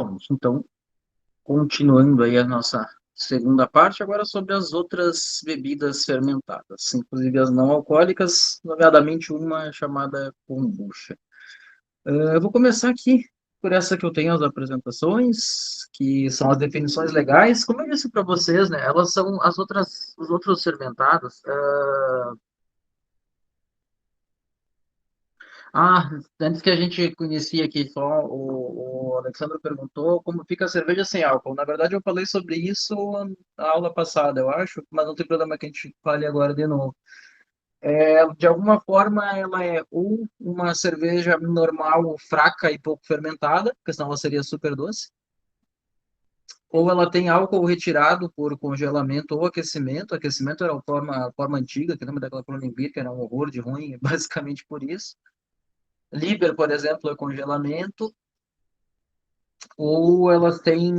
Bom, então, continuando aí a nossa segunda parte, agora sobre as outras bebidas fermentadas, inclusive as não alcoólicas, nomeadamente uma chamada kombucha. Eu vou começar aqui por essa que eu tenho as apresentações, que são as definições legais. Como eu disse para vocês, né, elas são os outros fermentados. Antes que a gente conhecia aqui só, o Alexandre perguntou como fica a cerveja sem álcool. Na verdade, eu falei sobre isso na aula passada, eu acho, mas não tem problema que a gente fale agora de novo. De alguma forma, ela é ou uma cerveja normal, fraca e pouco fermentada, porque senão ela seria super doce, ou ela tem álcool retirado por congelamento ou aquecimento. Aquecimento era a forma antiga, que lembra daquela Kronenbourg, que era um horror de ruim, basicamente por isso. Liber, por exemplo, é congelamento, ou elas têm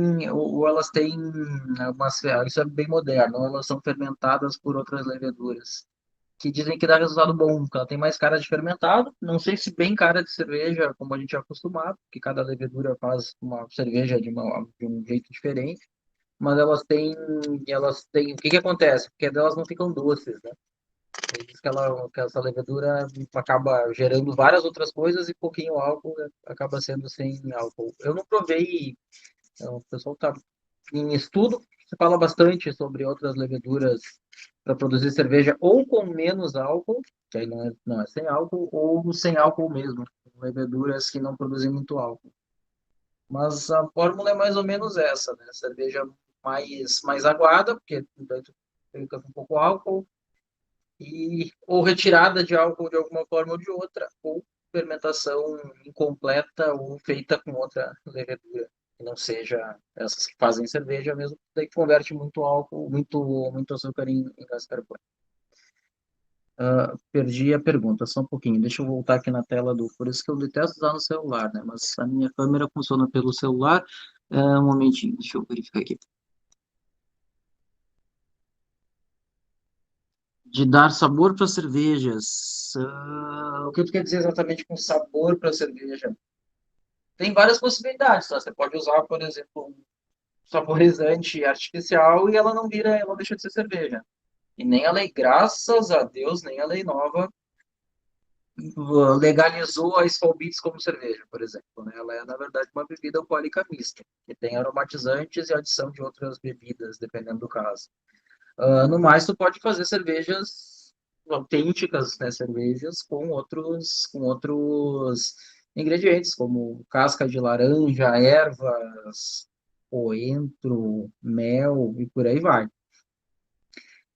isso é bem moderno, ou elas são fermentadas por outras leveduras, que dizem que dá resultado bom, porque ela tem mais cara de fermentado, não sei se bem cara de cerveja, como a gente é acostumado, que cada levedura faz uma cerveja de um jeito diferente, mas o que que acontece? Porque elas não ficam doces, né? Diz que essa levedura acaba gerando várias outras coisas e pouquinho álcool acaba sendo sem álcool. Eu não provei, o pessoal está em estudo, se fala bastante sobre outras leveduras para produzir cerveja ou com menos álcool, que aí não é sem álcool, ou sem álcool mesmo, leveduras que não produzem muito álcool. Mas a fórmula é mais ou menos essa, né? Cerveja mais aguada, porque daí tu fica com pouco álcool, ou retirada de álcool de alguma forma ou de outra, ou fermentação incompleta ou feita com outra levedura, que não seja essas que fazem cerveja mesmo, daí converte muito álcool, muito açúcar em gás carbônico. Perdi a pergunta, só um pouquinho. Deixa eu voltar aqui na tela do. Por isso que eu detesto usar no celular, né? Mas a minha câmera funciona pelo celular. Um momentinho, deixa eu verificar aqui. De dar sabor para cervejas. O que tu quer dizer exatamente com sabor para cerveja? Tem várias possibilidades, tá? Você pode usar, por exemplo, um saborizante artificial e ela deixa de ser cerveja. E nem a lei, graças a Deus, nem a lei nova legalizou a Skol Beats como cerveja, por exemplo, né? Ela é, na verdade, uma bebida alcoólica mista, que tem aromatizantes e adição de outras bebidas, dependendo do caso. No mais, tu pode fazer cervejas autênticas, né? Cervejas com outros ingredientes, como casca de laranja, ervas, coentro, mel e por aí vai.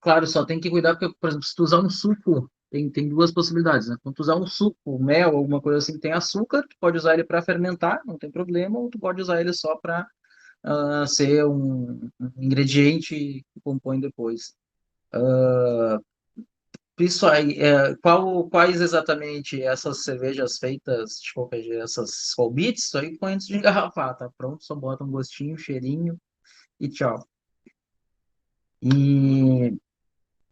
Claro, só tem que cuidar porque, por exemplo, se tu usar um suco, tem duas possibilidades, né? Quando tu usar um suco, mel, alguma coisa assim que tem açúcar, tu pode usar ele para fermentar, não tem problema, ou tu pode usar ele só para ser um ingrediente que compõe depois. Isso aí, quais exatamente essas cervejas feitas de qualquer jeito, essas Skol Beats, isso aí põe antes de engarrafar, tá pronto, só bota um gostinho, cheirinho e tchau. E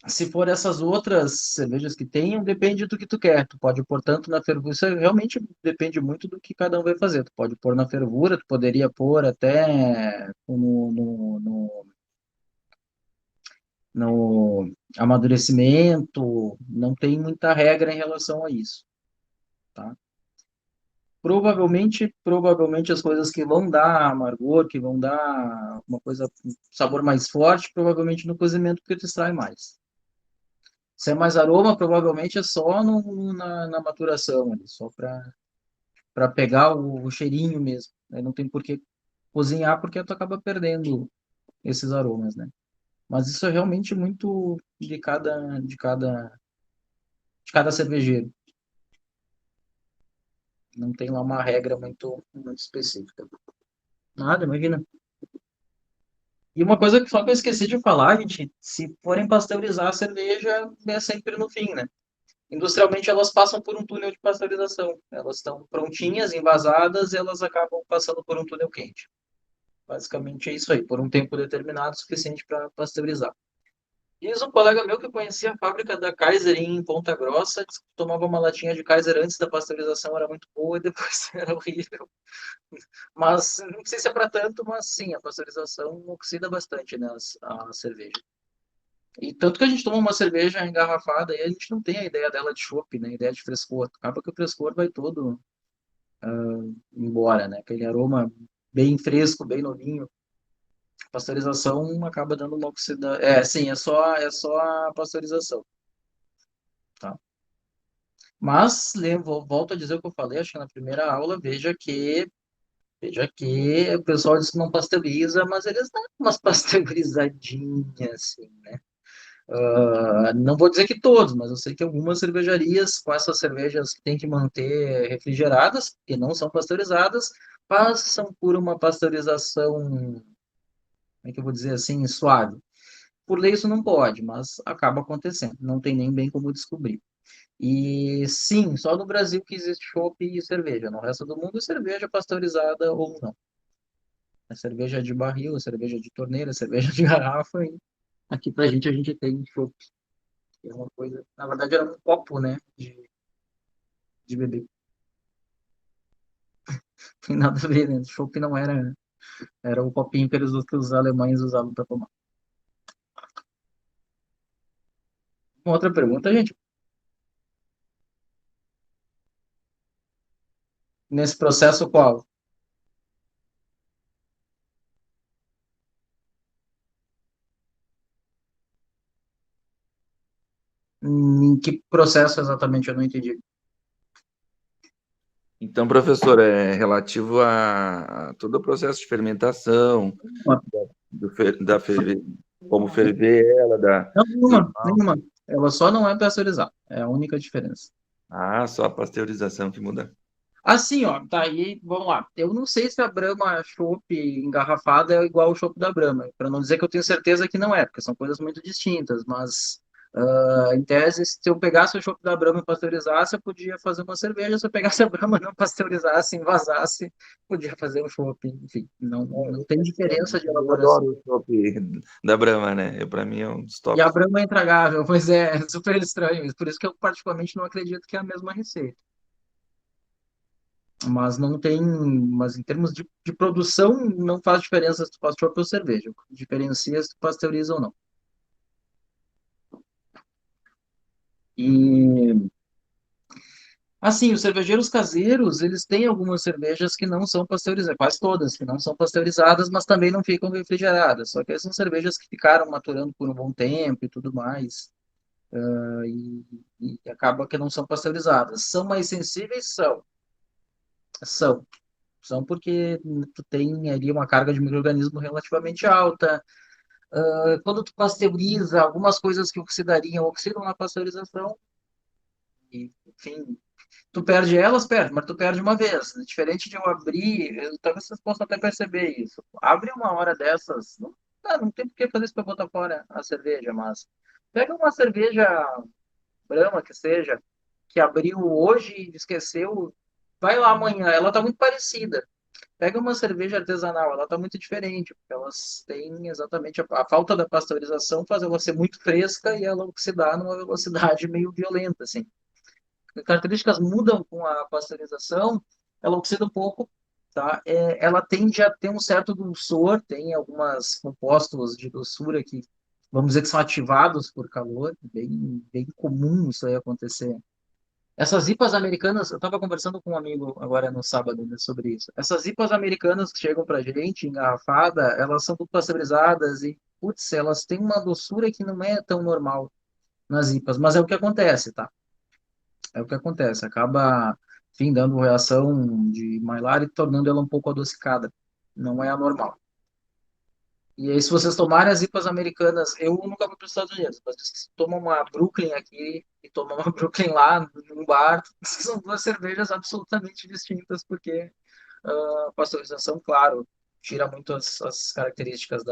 se for essas outras cervejas que tenham, depende do que tu quer. Tu pode pôr tanto na fervura, isso realmente depende muito do que cada um vai fazer. Tu pode pôr na fervura, tu poderia pôr até no amadurecimento, não tem muita regra em relação a isso, tá? Provavelmente as coisas que vão dar amargor, que vão dar uma coisa, um sabor mais forte, provavelmente no cozimento, porque tu extrai mais. Se é mais aroma, provavelmente é só na maturação, ali, só para pegar o cheirinho mesmo. Aí não tem por que cozinhar, porque tu acaba perdendo esses aromas, né? Mas isso é realmente muito de cada cervejeiro. Não tem lá uma regra muito específica. Nada, imagina. E uma coisa que só que eu esqueci de falar, gente, se forem pasteurizar a cerveja, é sempre no fim, né? Industrialmente elas passam por um túnel de pasteurização. Elas estão prontinhas, envasadas, e elas acabam passando por um túnel quente. Basicamente é isso aí, por um tempo determinado suficiente para pasteurizar. Isso, um colega meu que conhecia a fábrica da Kaiser em Ponta Grossa, disse que tomava uma latinha de Kaiser antes da pasteurização, era muito boa e depois era horrível. Mas não sei se é para tanto, mas sim, a pasteurização oxida bastante, né, a cerveja. E tanto que a gente toma uma cerveja engarrafada e a gente não tem a ideia dela de chopp, né, a ideia de frescor. Acaba que o frescor vai todo embora, né, aquele aroma bem fresco, bem novinho. A pasteurização acaba dando uma oxida. É, sim, é só a pasteurização, tá? Mas volto a dizer o que eu falei, acho que na primeira aula, veja que o pessoal diz que não pasteuriza, mas eles dão umas pasteurizadinhas, assim, né? Não vou dizer que todos, mas eu sei que algumas cervejarias, com essas cervejas que tem que manter refrigeradas, que não são pasteurizadas, passam por uma pasteurização, como é que eu vou dizer assim, suave. Por lei isso não pode, mas acaba acontecendo, não tem nem bem como descobrir. E sim, só no Brasil que existe chopp e cerveja. No resto do mundo, cerveja pasteurizada ou não. É cerveja de barril, cerveja de torneira, cerveja de garrafa. E aqui pra gente, a gente tem chopp. É uma coisa. Na verdade, era um copo, né? De beber. Tem nada a ver, né? Chopp não era. Era o copinho que os alemães usavam para tomar. Uma outra pergunta, gente. Nesse processo, qual? Em que processo exatamente eu não entendi? Então, professor, é relativo a todo o processo de fermentação, da como ferver ela, Não, dos nenhuma, nenhuma. Ela só não é pasteurizada. É a única diferença. só a pasteurização que muda. Assim, ó, tá aí, vamos lá. Eu não sei se a Brahma Chopp engarrafada é igual ao Chopp da Brahma, para não dizer que eu tenho certeza que não é, porque são coisas muito distintas, mas em tese, se eu pegasse o Chopp da Brahma e pasteurizasse, eu podia fazer uma cerveja, se eu pegasse a Brahma e não pasteurizasse, envasasse, podia fazer um chopp, enfim, não tem diferença de Eu elaboração. adoro o chopp da Brahma, né? Para mim é um dos E a tops. Brahma é intragável, pois é super estranho, por isso que eu particularmente não acredito que é a mesma receita. Mas não tem, mas em termos de produção, não faz diferença se tu faz chopp ou cerveja. O que diferencia se tu pasteuriza ou não. E, assim, os cervejeiros caseiros, eles têm algumas cervejas que não são pasteurizadas, quase todas que não são pasteurizadas, mas também não ficam refrigeradas. Só que são cervejas que ficaram maturando por um bom tempo e tudo mais, e acaba que não são pasteurizadas. São mais sensíveis? São. São porque tu tem ali uma carga de micro-organismo relativamente alta. Quando tu pasteuriza, algumas coisas que oxidariam, oxidam na pasteurização, e, enfim, tu perde elas, perde, mas tu perde uma vez. Diferente de eu abrir, talvez vocês possam até perceber isso. Abre uma hora dessas, não tem por que fazer isso para botar fora a cerveja, mas pega uma cerveja Brahma, que seja, que abriu hoje e esqueceu, vai lá amanhã, ela tá muito parecida. Pega uma cerveja artesanal, ela está muito diferente, porque elas têm exatamente a falta da pasteurização faz ela ser muito fresca e ela oxidar numa velocidade meio violenta, assim. As características mudam com a pasteurização, ela oxida um pouco, tá? Ela tende a ter um certo dulçor, tem alguns compostos de doçura que, vamos dizer que são ativados por calor, bem comum isso aí acontecer. Essas IPAs americanas, eu estava conversando com um amigo agora no sábado, né, sobre isso. Essas IPAs americanas que chegam para a gente engarrafada, elas são tudo pasteurizadas e, putz, elas têm uma doçura que não é tão normal nas IPAs, mas é o que acontece, tá? É o que acontece, acaba, enfim, dando reação de Maillard e tornando ela um pouco adocicada. Não é anormal. E aí, se vocês tomarem as IPAs americanas, eu nunca fui para os Estados Unidos, mas diz que se toma uma Brooklyn aqui e toma uma Brooklyn lá, num bar, são duas cervejas absolutamente distintas, porque a pasteurização, claro, tira muito as características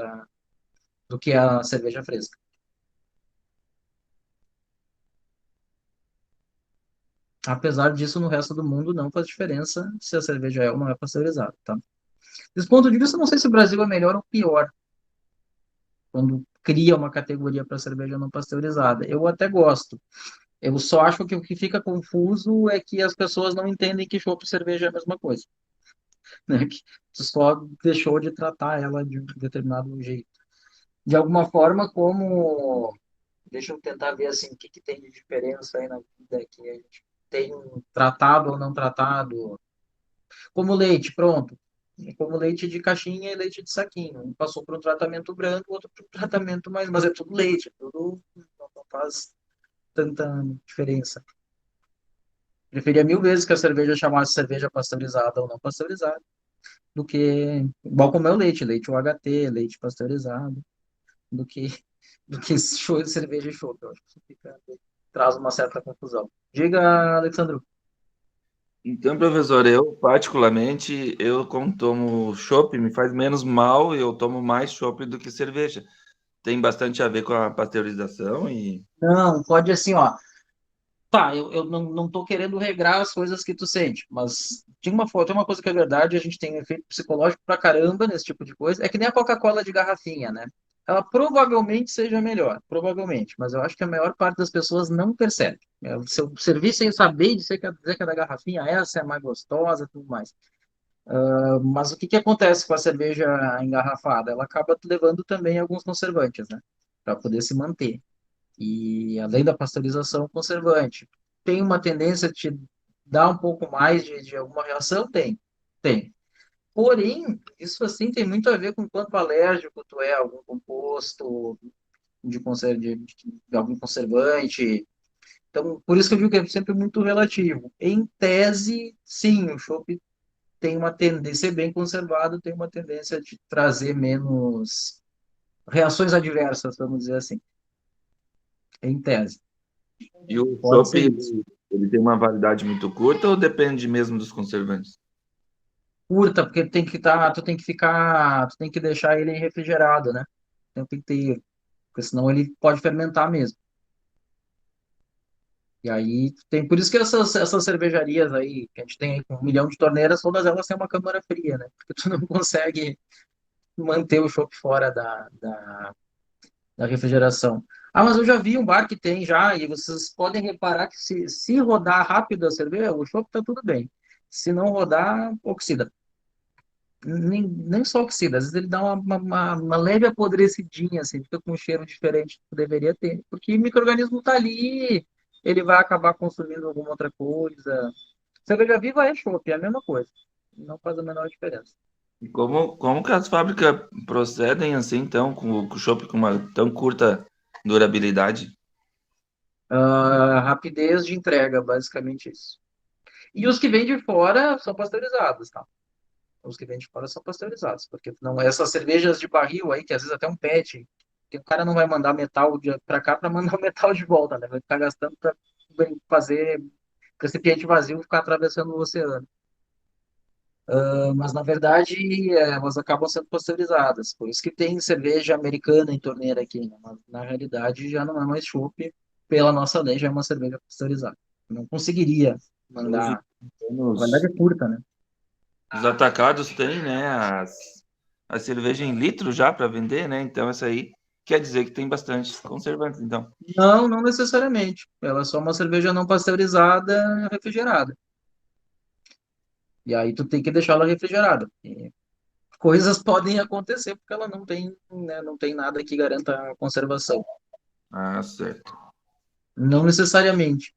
do que é a cerveja fresca. Apesar disso, no resto do mundo não faz diferença se a cerveja é ou não é pasteurizada, tá? Desse ponto de vista, eu não sei se o Brasil é melhor ou pior cria uma categoria para cerveja não pasteurizada. Eu até gosto. Eu só acho que o que fica confuso é que as pessoas não entendem que chopp e cerveja é a mesma coisa, né? Que tu só deixou de tratar ela de um determinado jeito. De alguma forma, como... Deixa eu tentar ver assim, o que tem de diferença aí na vida que a gente tem tratado ou não tratado. Como leite, pronto. Como leite de caixinha e leite de saquinho. Um passou por um tratamento branco, o outro por um tratamento mais... Mas é tudo leite, é tudo... Não faz tanta diferença. Preferia mil vezes que a cerveja chamasse cerveja pasteurizada ou não pasteurizada, do que, igual como é o leite, leite UHT, leite pasteurizado, do que, do que show de cerveja e chopp. Eu acho que isso traz uma certa confusão. Diga, Alexandro. Então, professor, eu particularmente, eu como tomo chopp, me faz menos mal, eu tomo mais chopp do que cerveja. Tem bastante a ver com a pasteurização e Não, pode assim, ó. Tá, eu não tô querendo regrar as coisas que tu sente, mas tem uma coisa que é verdade, a gente tem um efeito psicológico pra caramba nesse tipo de coisa. É que nem a Coca-Cola de garrafinha, né? Ela provavelmente seja melhor, provavelmente, mas eu acho que a maior parte das pessoas não percebe. Se eu servir sem saber dizer que é da garrafinha, essa é mais gostosa, tudo mais. Mas o que que acontece com a cerveja engarrafada? Ela acaba levando também alguns conservantes, né? Para poder se manter. E além da pasteurização, conservante. Tem uma tendência a te dar um pouco mais de alguma reação? Tem, tem. Porém, isso assim tem muito a ver com quanto alérgico tu é a algum composto, de algum conservante. Então, por isso que eu digo que é sempre muito relativo. Em tese, sim, o chopp tem uma tendência, ser bem conservado, tem uma tendência de trazer menos reações adversas, vamos dizer assim, em tese. o Pode chopp ser isso. ele tem uma validade muito curta ou depende mesmo dos conservantes? Curta, porque tu tem que deixar ele refrigerado, né? Tem que ter, porque senão ele pode fermentar mesmo. E aí tem, por isso que essas cervejarias aí, que a gente tem aí com 1 milhão de torneiras, todas elas têm uma câmara fria, né? Porque tu não consegue manter o chopp fora da refrigeração. Ah, mas eu já vi um bar que tem já, e vocês podem reparar que se rodar rápido a cerveja, o chopp tá tudo bem. Se não rodar, oxida. Nem só oxida, às vezes ele dá uma leve apodrecidinha, assim, fica com um cheiro diferente do que deveria ter, porque o micro-organismo tá ali, ele vai acabar consumindo alguma outra coisa. Cerveja viva é chopp, é a mesma coisa, não faz a menor diferença. E como que as fábricas procedem assim, então, com o chopp com uma tão curta durabilidade? Rapidez de entrega, basicamente isso. E os que vêm de fora são pasteurizados, tá? Os que vêm de fora são pasteurizados, porque não essas cervejas de barril aí, que às vezes até um PET, que o cara não vai mandar metal para cá para mandar o metal de volta, né? Vai ficar gastando para fazer recipiente vazio e ficar atravessando o oceano. Mas na verdade elas acabam sendo pasteurizadas. Por isso que tem cerveja americana em torneira aqui, né? Mas na realidade já não é mais chopp, pela nossa lei já é uma cerveja pasteurizada. Não conseguiria Hoje, mandar. A nos, validade é curta, né? os atacados têm, né, a cerveja em litro já para vender, né? Então, essa aí quer dizer que tem bastante conservantes, então. Não, não necessariamente. Ela é só uma cerveja não pasteurizada refrigerada. E aí tu tem que deixar ela refrigerada. E coisas podem acontecer porque ela não tem, né, não tem nada que garanta a conservação. Ah, certo. Não necessariamente.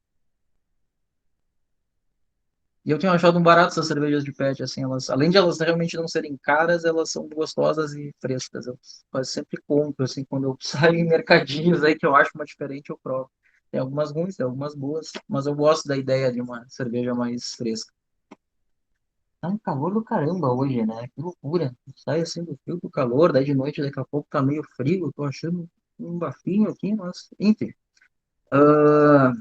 E eu tenho achado um barato essas cervejas de PET, assim, elas, além de elas realmente não serem caras, elas são gostosas e frescas. Eu quase sempre compro, assim, quando eu saio em mercadinhos aí que eu acho uma diferente, eu provo. Tem algumas ruins, tem algumas boas, mas eu gosto da ideia de uma cerveja mais fresca. Tá um calor do caramba hoje, né? Que loucura. Sai assim do frio pro calor, daí de noite daqui a pouco tá meio frio, eu tô achando um bafinho aqui, mas enfim. Ah,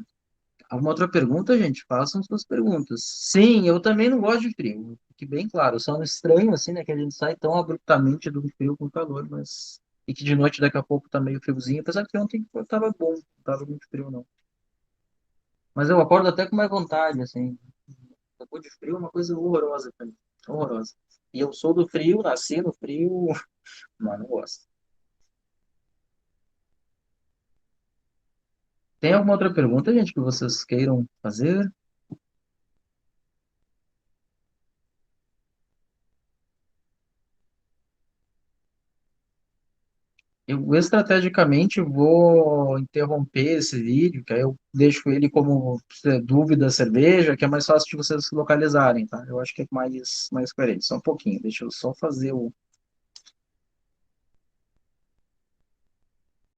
alguma outra pergunta, gente? Façam suas perguntas. Sim, eu também não gosto de frio. Fique bem claro, só um estranho assim, né? Que a gente sai tão abruptamente do frio com calor, mas. E que de noite daqui a pouco tá meio friozinho, apesar que ontem tava bom, não tava muito frio, não. Mas eu acordo até com mais vontade, assim. Depois de frio é uma coisa horrorosa pra mim. Horrorosa. E eu sou do frio, nasci no frio, mas não gosto. Tem alguma outra pergunta, gente, que vocês queiram fazer? Eu estrategicamente vou interromper esse vídeo, que aí eu deixo ele como dúvida cerveja, que é mais fácil de vocês localizarem, tá? Eu acho que é mais coerente. Só um pouquinho, deixa eu só fazer o